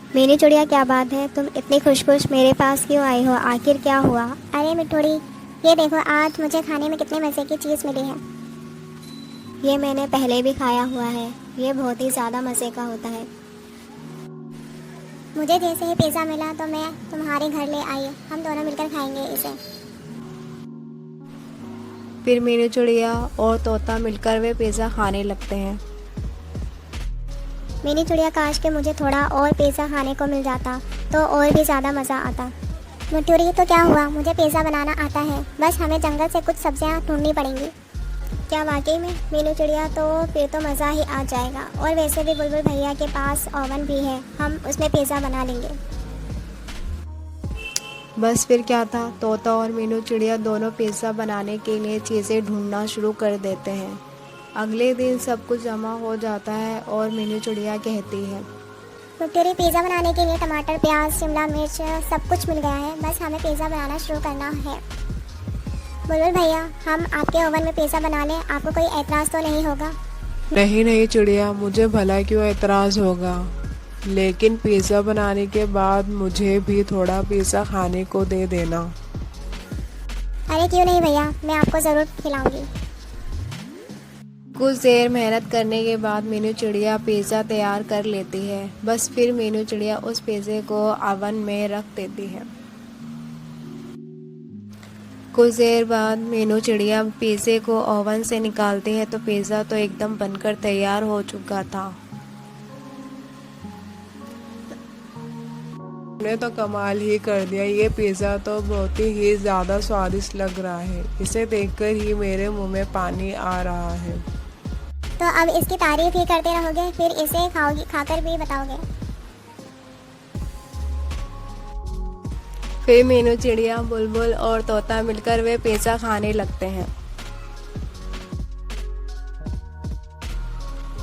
मेरी चिड़िया, क्या बात है, तुम इतनी खुश खुश मेरे पास क्यों आई हो? आखिर क्या हुआ? अरे मिठोड़ी, ये देखो आज मुझे खाने में कितने मज़े की चीज़ मिली है। ये मैंने पहले भी खाया हुआ है, ये बहुत ही ज़्यादा मज़े का होता है। मुझे जैसे ही पिज़्ज़ा मिला तो मैं तुम्हारे घर ले आई, हम दोनों मिलकर खाएंगे इसे। फिर मीनू चिड़िया और तोता मिलकर वे पिज़्ज़ा खाने लगते हैं। मेरी चिड़िया, काश के मुझे थोड़ा और पिज़्ज़ा खाने को मिल जाता तो और भी ज़्यादा मज़ा आता। मिठोड़ी, तो क्या हुआ, मुझे पिज़्ज़ा बनाना आता है, बस हमें जंगल से कुछ सब्जियां ढूंढनी पड़ेंगी। क्या वाकई में? मीनू चिड़िया, तो फिर तो मज़ा ही आ जाएगा। और वैसे भी बुलबुल भैया के पास ओवन भी है, हम उसमें पिज़्ज़ा बना लेंगे। बस फिर क्या था, तोता और मीनू चिड़िया दोनों पिज़्ज़ा बनाने के लिए चीज़ें ढूंढना शुरू कर देते हैं। अगले दिन सब कुछ जमा हो जाता है और मीनू चिड़िया कहती है, मिठोड़ी, पिज़्ज़ा बनाने के लिए टमाटर, प्याज, शिमला मिर्च सब कुछ मिल गया है, बस हमें पिज़्ज़ा बनाना शुरू करना है। बुलबुल भैया, हम आपके ओवन में पिज़्ज़ा बना लें, आपको कोई एतराज़ तो नहीं होगा? नहीं नहीं चिड़िया, मुझे भला क्यों एतराज़ होगा, लेकिन पिज़्ज़ा बनाने के बाद मुझे भी थोड़ा पिज़्ज़ा खाने को दे देना। अरे क्यों नहीं भैया, मैं आपको ज़रूर खिलाऊंगी। कुछ देर मेहनत करने के बाद मीनू चिड़िया पिज़्ज़ा तैयार कर लेती है। बस फिर मीनू चिड़िया उस पिज़्ज़े को ओवन में रख देती है। कुछ देर बाद मीनू चिड़िया पिज़्ज़े को ओवन से निकालती है तो पिज़्ज़ा तो एकदम बनकर तैयार हो चुका था। तुमने तो कमाल ही कर दिया, ये पिज़्ज़ा तो बहुत ही ज़्यादा स्वादिष्ट लग रहा है, इसे देखकर ही मेरे मुंह में पानी आ रहा है। तो अब इसकी तारीफ ही करते रहोगे, फिर इसे खाओगी, खाकर भी बताओगे? फिर मीनू चिड़िया, बुलबुल और तोता मिलकर वे पिज़्ज़ा खाने लगते हैं।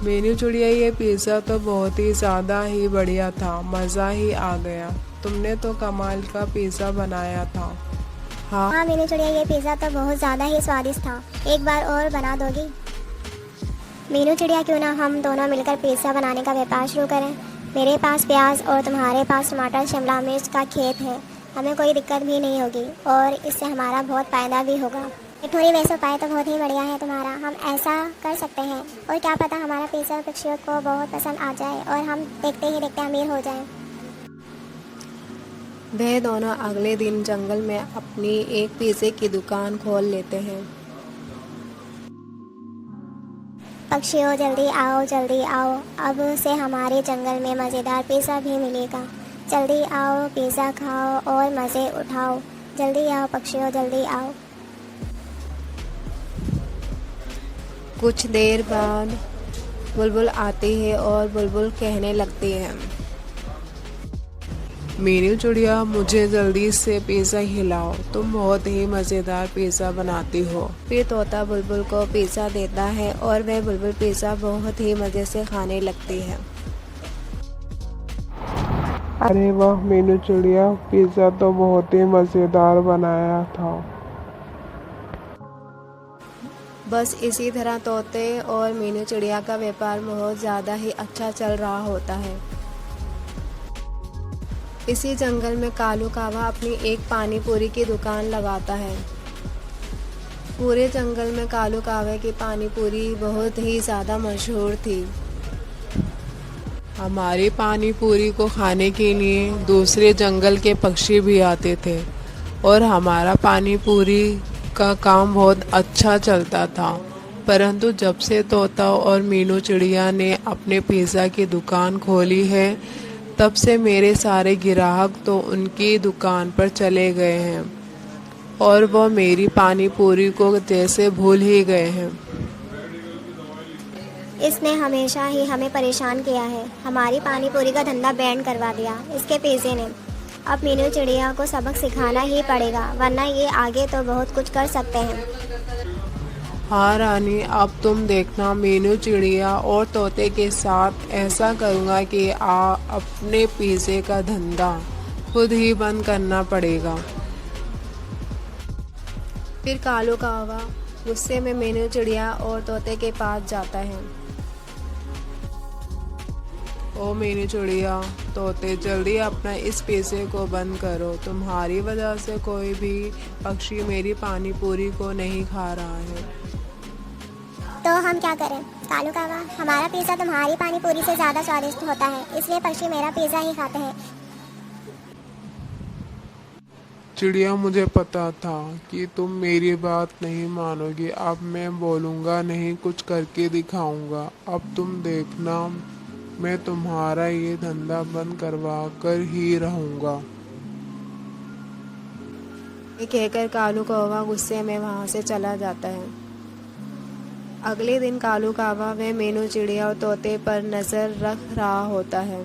मीनू चिड़िया, ये पिज़्ज़ा तो बहुत ही ज़्यादा ही बढ़िया था, मज़ा ही आ गया, तुमने तो कमाल का पिज़्ज़ा बनाया था। हाँ मीनू चिड़िया, ये पिज़्ज़ा तो बहुत ज़्यादा ही स्वादिष्ट था, एक बार और बना दोगी? मीनू चिड़िया, क्यों ना हम दोनों मिलकर पिज़्ज़ा बनाने का व्यापार शुरू करें। मेरे पास प्याज और तुम्हारे पास टमाटर, शिमला मिर्च का खेत है, हमें कोई दिक्कत भी नहीं होगी और इससे हमारा बहुत फ़ायदा भी होगा। मिठोड़ी, वैसे उपाय तो बहुत ही बढ़िया है तुम्हारा, हम ऐसा कर सकते हैं, और क्या पता हमारा पिज़्ज़ा पक्षियों को बहुत पसंद आ जाए और हम देखते ही देखते अमीर हो जाएं। वह दोनों अगले दिन जंगल में अपनी एक पिज़्ज़े की दुकान खोल लेते हैं। पक्षियों जल्दी आओ, अब से हमारे जंगल में मज़ेदार पिज़्ज़ा भी मिलेगा। जल्दी आओ, पिज़्ज़ा खाओ और मज़े उठाओ। जल्दी आओ पक्षियों, जल्दी आओ। कुछ देर बाद बुलबुल आती है और बुलबुल कहने लगती है, मीनू चिड़िया, मुझे जल्दी से पिज़्ज़ा खिलाओ, तुम बहुत ही मज़ेदार पिज़्ज़ा बनाती हो। फिर तोता बुलबुल को पिज़्ज़ा देता है और वह बुलबुल पिज़्ज़ा बहुत ही मज़े से खाने लगती है। अरे वाह मीनू चिड़िया, पिज़्ज़ा तो बहुत ही मज़ेदार बनाया था। बस इसी तरह तोते और मीनू चिड़िया का व्यापार बहुत ज़्यादा ही अच्छा चल रहा होता है। इसी जंगल में कालू कावा अपनी एक पानी पूरी की दुकान लगाता है। पूरे जंगल में कालू कावे की पानी पूरी बहुत ही ज़्यादा मशहूर थी। हमारी पानी पूरी को खाने के लिए दूसरे जंगल के पक्षी भी आते थे और हमारा पानी पूरी का काम बहुत अच्छा चलता था, परंतु जब से तोता और मीनू चिड़िया ने अपने पिज़्ज़ा की दुकान खोली है, तब से मेरे सारे ग्राहक तो उनकी दुकान पर चले गए हैं और वह मेरी पानी पूरी को जैसे भूल ही गए हैं। इसने हमेशा ही हमें परेशान किया है, हमारी पानी पूरी का धंधा बैंड करवा दिया इसके पिज़्ज़े ने। अब मीनू चिड़िया को सबक सिखाना ही पड़ेगा, वरना ये आगे तो बहुत कुछ कर सकते हैं। हाँ रानी, अब तुम देखना, मीनू चिड़िया और तोते के साथ ऐसा करूँगा कि अपने पिज़्ज़े का धंधा खुद ही बंद करना पड़ेगा। फिर कालू कावा गुस्से में मीनू चिड़िया और तोते के पास जाता है। ओ मीनू चिड़िया, तोते जल्दी अपना इस पैसे को बंद करो। तुम्हारी वजह से कोई भी पक्षी मेरी पानी पूरी को नहीं खा रहा है। तो हम क्या करें कालू काका, हमारा पिज़्ज़ा तुम्हारी पानी पूरी से ज़्यादा स्वादिष्ट होता है, इसलिए पक्षी मेरा पिज़्ज़ा ही खाते हैं। चिड़िया, मुझे पता था कि तुम मेरी बात नहीं मानोगी। अब मैं बोलूँगा नहीं, कुछ करके दिखाऊंगा। अब तुम देखना, मैं तुम्हारा ये धंधा बंद करवा कर ही रहूँगा। ये कहकर कालू कौवा गुस्से में वहाँ से चला जाता है। अगले दिन कालू कौवा व मीनू चिड़िया और तोते पर नज़र रख रहा होता है।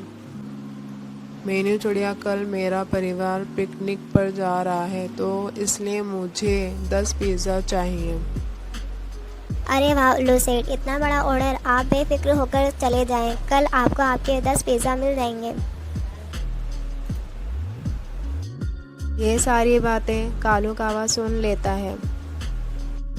मीनू चिड़िया, कल मेरा परिवार पिकनिक पर जा रहा है, तो इसलिए मुझे 10 पिज़्ज़ा चाहिए। अरे वाह उल्लू सेठ, इतना बड़ा ऑर्डर, आप बेफिक्र होकर चले जाएं। कल आपको आपके 10 पिज़्ज़ा मिल जाएंगे। ये सारी बातें कालू कौवा सुन लेता है।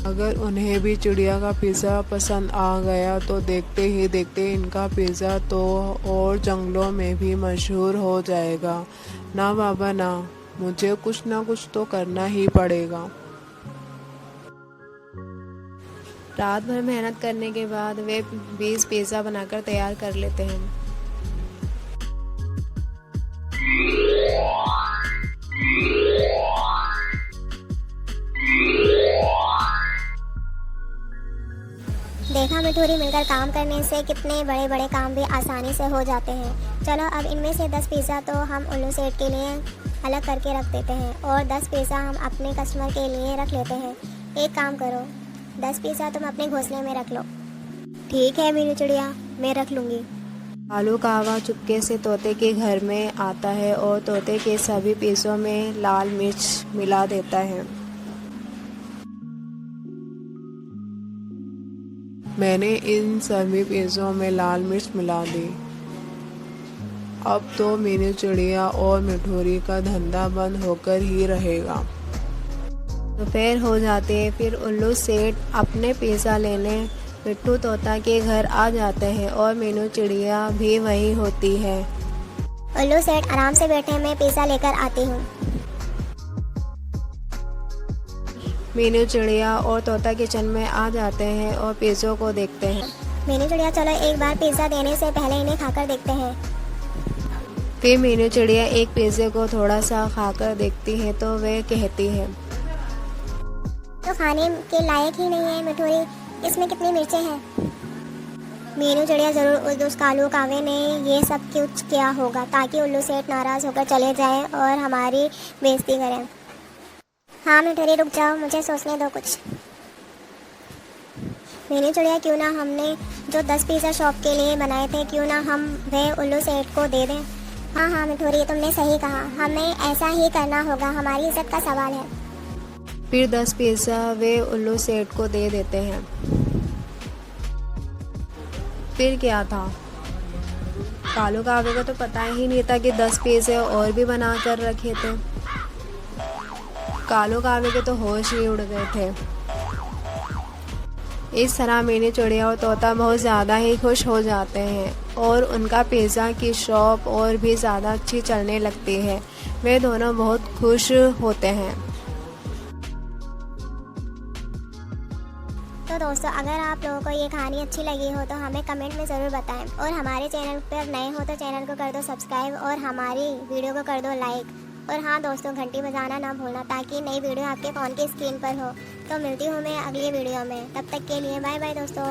अगर उन्हें भी चिड़िया का पिज़्ज़ा पसंद आ गया तो देखते ही देखते इनका पिज़्ज़ा तो और जंगलों में भी मशहूर हो जाएगा। ना बाबा ना, मुझे कुछ ना कुछ तो करना ही पड़ेगा। रात भर मेहनत करने के बाद वे 20 पिज़्ज़ा बनाकर तैयार कर लेते हैं। देखा मिठूरी, मिलकर काम करने से कितने बड़े बड़े काम भी आसानी से हो जाते हैं। चलो अब इनमें से 10 पिज़्ज़ा तो हम उल्लू सेठ के लिए अलग करके रख देते हैं और 10 पिज़्ज़ा हम अपने कस्टमर के लिए रख लेते हैं। एक काम करो, 10 पिज़्ज़ा तुम अपने घोंसले में रख लो। ठीक है मीनू चिड़िया, मैं रख लूँगी। कालू कौवा चुपके से तोते के घर में आता है और तोते के सभी पिज़्ज़ों में लाल मिर्च मिला देता है। मैंने इन सभी पिज़्ज़ों में लाल मिर्च मिला दी। अब तो मीनू चिड़िया और मिठोरी का धंधा बंद होकर ही रहेगा। दोपहर हो जाती है, फिर उल्लू सेठ अपने पिज़्ज़ा लेने मिट्टू तोता के घर आ जाते हैं और मीनू चिड़िया भी वहीं होती है। उल्लू सेठ आराम से बैठे, मैं पिज़्ज़ा लेकर आती हूँ। मीनू चिड़िया और तोता किचन में आ जाते हैं और पिज़्ज़ों को देखते हैं। मीनू चिड़िया, चलो एक बार पिज़्ज़ा देने से पहले इन्हें खाकर देखते हैं। फिर मीनू चिड़िया एक पिज़्ज़े को थोड़ा सा खाकर देखती है तो वह कहती है, तो खाने के लायक ही नहीं है मिठोरी, इसमें कितनी मिर्चें हैं। मीनू चिड़िया, ज़रूर उस कालू कावे ने ये सब कुछ किया होगा ताकि उल्लू सेठ नाराज़ होकर चले जाएं और हमारी बेइज्जती करें। हाँ मिठोरी, रुक जाओ, मुझे सोचने दो कुछ। मीनू चिड़िया, क्यों ना हमने जो 10 पिज़्ज़ा शॉप के लिए बनाए थे, क्यों ना हम वह उल्लू सेठ को दे दें। हाँ हाँ मिठोरी, तुमने सही कहा, हमें ऐसा ही करना होगा, हमारी इज्जत का सवाल है। फिर 10 पिज़्ज़ा वे उल्लू सेठ को दे देते हैं। फिर क्या था, कालू कावे को तो पता ही नहीं था कि 10 पिज़्ज़े और भी बना कर रखे थे। कालू कावे के तो होश ही उड़ गए थे। इस तरह मीनू चिड़िया और तोता बहुत ज़्यादा ही खुश हो जाते हैं और उनका पिज़्ज़ा की शॉप और भी ज़्यादा अच्छी चलने लगती है। वे दोनों बहुत खुश होते हैं। तो दोस्तों, अगर आप लोगों को ये कहानी अच्छी लगी हो तो हमें कमेंट में ज़रूर बताएं और हमारे चैनल पर नए हो तो चैनल को कर दो सब्सक्राइब और हमारी वीडियो को कर दो लाइक। और हाँ दोस्तों, घंटी बजाना ना भूलना ताकि नई वीडियो आपके फ़ोन की स्क्रीन पर हो। तो मिलती हूँ मैं अगली वीडियो में, तब तक के लिए बाय बाय दोस्तों।